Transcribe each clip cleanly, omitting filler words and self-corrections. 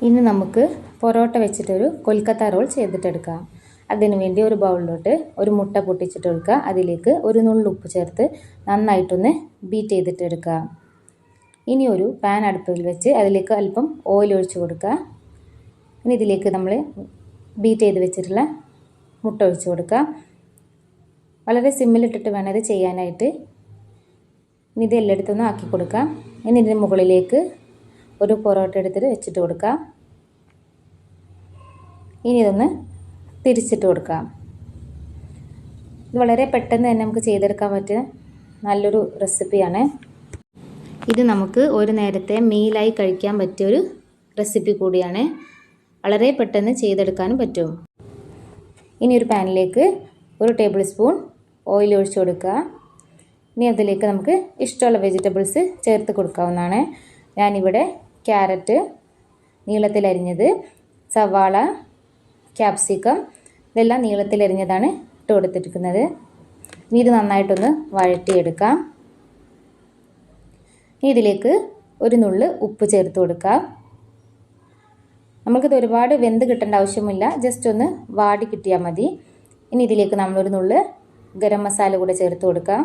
ഇനി നമുക്ക് പൊറോട്ട വെച്ചിട്ടൊരു കൊൽക്കത്ത റോൾ ചെയ്തിട്ടെടുക്കാം. അതിനു വേണ്ടി ഒരു ബൗളിലോട്ട് ഒരു മുട്ട പൊട്ടിച്ചിട്ട് കൊടുക്കുക. അതിലേക്ക് ഒരു നുള്ളു ഉപ്പ് ചേർത്ത് നന്നായിട്ടൊന്ന് ബീറ്റ് ചെയ്തിട്ടെടുക്കുക. ഇനി ഒരു പാൻ അടുപ്പിൽ വെച്ച് അതിലേക്ക് അല്പം ഓയിൽ ഒഴിച്ച് കൊടുക്കുക. ഇനി ഇതിലേക്ക് നമ്മൾ ബീറ്റ് ചെയ്ത് വെച്ചിട്ടുള്ള മുട്ട ഒഴിച്ച് കൊടുക്കുക. വളരെ സിമ്മിലിട്ടിട്ട് വേണം ഇത് ചെയ്യാനായിട്ട്. ഇനി ഇത് എല്ലായിടത്തൊന്ന് ആക്കി കൊടുക്കുക. ഇനി ഇതിന് മുകളിലേക്ക് ഒരു പൊറോട്ട എടുത്തിട്ട് വെച്ചിട്ട് കൊടുക്കാം. ഇനി ഇതൊന്ന് തിരിച്ചിട്ട് കൊടുക്കാം. ഇത് വളരെ പെട്ടെന്ന് തന്നെ നമുക്ക് ചെയ്തെടുക്കാൻ പറ്റിയ നല്ലൊരു റെസിപ്പിയാണ്. ഇത് നമുക്ക് ഒരു നേരത്തെ മീലായി കഴിക്കാൻ പറ്റിയൊരു റെസിപ്പി കൂടിയാണ്. വളരെ പെട്ടെന്ന് ചെയ്തെടുക്കാനും പറ്റും. ഇനി ഒരു പാനിലേക്ക് ഒരു ടേബിൾ സ്പൂൺ ഓയിൽ ഒഴിച്ച് കൊടുക്കുക. ഇനി അതിലേക്ക് നമുക്ക് ഇഷ്ടമുള്ള വെജിറ്റബിൾസ് ചേർത്ത് കൊടുക്കാവുന്നതാണ്. ഞാനിവിടെ ക്യാരറ്റ് നീളത്തിലരിഞ്ഞത്, സവാള, ക്യാപ്സിക്കം ഇതെല്ലാം നീളത്തിലരിഞ്ഞതാണ് ഇട്ട് കൊടുത്തിരിക്കുന്നത്. ഇനി ഇത് നന്നായിട്ടൊന്ന് വഴറ്റിയെടുക്കാം. ഇനി ഇതിലേക്ക് ഒരു നുള്ള് ഉപ്പ് ചേർത്ത് കൊടുക്കാം. നമുക്കിത് ഒരുപാട് വെന്ത് കിട്ടേണ്ട ആവശ്യമില്ല, ജസ്റ്റ് ഒന്ന് വാടി കിട്ടിയാൽ മതി. ഇനി ഇതിലേക്ക് നമ്മളൊരു നുള്ള് ഗരം മസാല കൂടെ ചേർത്ത് കൊടുക്കാം.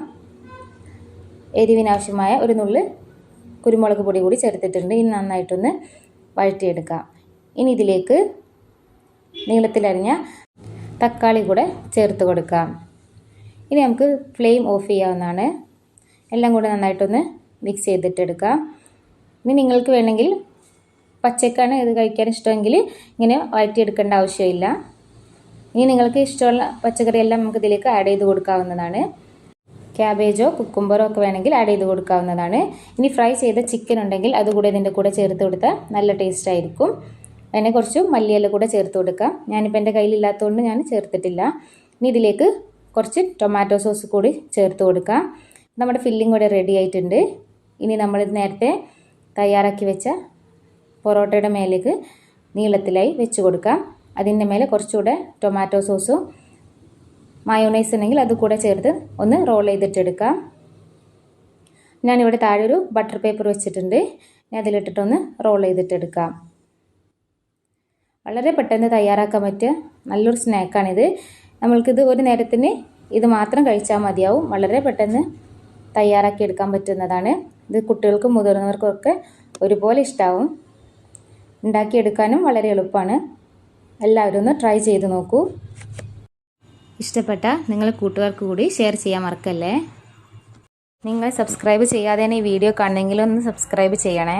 എരിവിനാവശ്യമായ ഒരു നുള്ള് കുരുമുളക് പൊടി കൂടി ചേർത്തിട്ടുണ്ട്. ഇനി നന്നായിട്ടൊന്ന് വഴറ്റിയെടുക്കാം. ഇനി ഇതിലേക്ക് നീളത്തിലരിഞ്ഞ തക്കാളി കൂടെ ചേർത്ത് കൊടുക്കാം. ഇനി നമുക്ക് ഫ്ലെയിം ഓഫ് ചെയ്യാവുന്നതാണ്. എല്ലാം കൂടെ നന്നായിട്ടൊന്ന് മിക്സ് ചെയ്തിട്ടെടുക്കാം. ഇനി നിങ്ങൾക്ക് വേണമെങ്കിൽ പച്ചക്കാണ് ഇത് കഴിക്കാൻ ഇഷ്ടമെങ്കിൽ ഇങ്ങനെ വഴറ്റിയെടുക്കേണ്ട ആവശ്യമില്ല. ഇനി നിങ്ങൾക്ക് ഇഷ്ടമുള്ള പച്ചക്കറി എല്ലാം നമുക്ക് ഇതിലേക്ക് ആഡ് ചെയ്ത് കൊടുക്കാവുന്നതാണ്. ക്യാബേജോ കുക്കുംബറോ ഒക്കെ വേണമെങ്കിൽ ആഡ് ചെയ്ത് കൊടുക്കാവുന്നതാണ്. ഇനി ഫ്രൈ ചെയ്ത ചിക്കൻ ഉണ്ടെങ്കിൽ അതുകൂടെ ഇതിൻ്റെ കൂടെ ചേർത്ത് കൊടുത്താൽ നല്ല ടേസ്റ്റ് ആയിരിക്കും. അതിനെ കുറച്ച് മല്ലിയില കൂടെ ചേർത്ത് കൊടുക്കാം. ഞാനിപ്പോൾ എൻ്റെ കയ്യിലില്ലാത്തതുകൊണ്ട് ഞാൻ ചേർത്തിട്ടില്ല. ഇനി ഇതിലേക്ക് കുറച്ച് ടൊമാറ്റോ സോസ് കൂടി ചേർത്ത് കൊടുക്കാം. നമ്മുടെ ഫില്ലിംഗ് കൂടെ റെഡി ആയിട്ടുണ്ട്. ഇനി നമ്മളിത് നേരത്തെ തയ്യാറാക്കി വെച്ച പൊറോട്ടയുടെ മേലേക്ക് നീളത്തിലായി വെച്ച് കൊടുക്കാം. അതിൻ്റെ മേലെ കുറച്ചുകൂടെ ടൊമാറ്റോ സോസും മയോണൈസ് ഉണ്ടെങ്കിൽ അത് കൂടെ ചേർത്ത് ഒന്ന് റോൾ ചെയ്തിട്ടെടുക്കാം. ഞാനിവിടെ താഴെ ഒരു ബട്ടർ പേപ്പർ വെച്ചിട്ടുണ്ട്. ഞാൻ അതിലിട്ടിട്ടൊന്ന് റോൾ ചെയ്തിട്ടെടുക്കാം. വളരെ പെട്ടെന്ന് തയ്യാറാക്കാൻ പറ്റിയ നല്ലൊരു സ്നാക്കാണിത്. നമ്മൾക്കിത് ഒരു നേരത്തിന് ഇത് മാത്രം കഴിച്ചാൽ മതിയാവും. വളരെ പെട്ടെന്ന് തയ്യാറാക്കി എടുക്കാൻ പറ്റുന്നതാണ്. ഇത് കുട്ടികൾക്കും മുതിർന്നവർക്കൊക്കെ ഒരുപോലെ ഇഷ്ടമാവും. ഉണ്ടാക്കിയെടുക്കാനും വളരെ എളുപ്പമാണ്. എല്ലാവരും ഒന്ന് ട്രൈ ചെയ്ത് നോക്കൂ. ഇഷ്ടപ്പെട്ട നിങ്ങൾ കൂട്ടുകാർക്ക് കൂടി ഷെയർ ചെയ്യാൻ മറക്കല്ലേ. നിങ്ങൾ സബ്സ്ക്രൈബ് ചെയ്യാതെ ഈ വീഡിയോ കാണണമെങ്കിൽ ഒന്ന് സബ്സ്ക്രൈബ് ചെയ്യണേ.